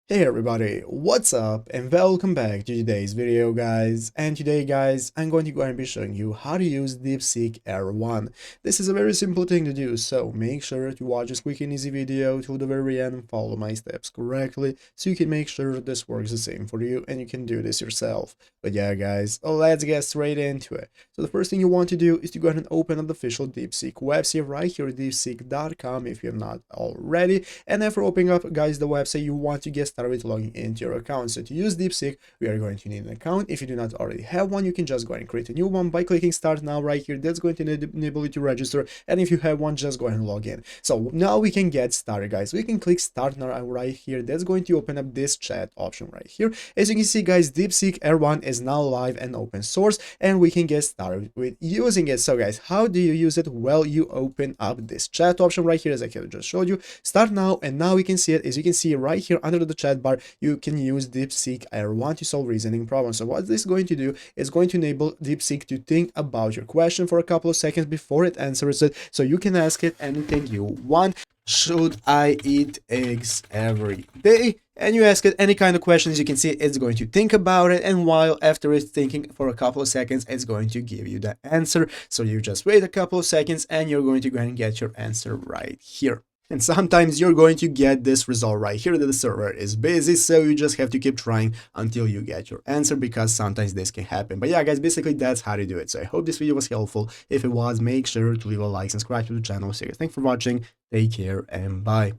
Hey everybody, what's up and welcome back to today's video guys. And today guys, I'm going to go and be showing you how to use DeepSeek R1. This is a very simple thing to do, so make sure to watch this quick and easy video to the very end and follow my steps correctly so you can make sure this works the same for you and you can do this yourself. But yeah guys, let's get straight into it. So the first thing you want to do is to go ahead and open up the official DeepSeek website right here at deepseek.com if you have not already. And after opening up guys the website, you want to get started with logging into your account. So to use DeepSeek, we are going to need an account. If you do not already have one, you can just go ahead and create a new one by clicking start now right here. That's going to enable you to register, and if you have one, just go ahead and log in. So now we can get started guys. We can click start now right here. That's going to open up this chat option right here. As you can see guys, DeepSeek R1 is now live and open source, and we can get started with using it. So guys, how do you use it? Well, you open up this chat option right here as I just showed you. Start now, and now we can see it. As you can see right here under the chat bar, you can use DeepSeek R1 to solve reasoning problems. So what this is going to do is going to enable DeepSeek to think about your question for a couple of seconds before it answers it. So you can ask it anything you want. Should I eat eggs every day? And you ask it any kind of questions. You can see it's going to think about it, and while after it's thinking for a couple of seconds, it's going to give you the answer. So you just wait a couple of seconds and you're going to go ahead and get your answer right here. And sometimes you're going to get this result right here that the server is busy, so you just have to keep trying until you get your answer, because sometimes this can happen. But yeah guys, basically that's how to do it. So I hope this video was helpful. If it was, make sure to leave a like, subscribe to the channel. So thanks for watching, take care, and bye.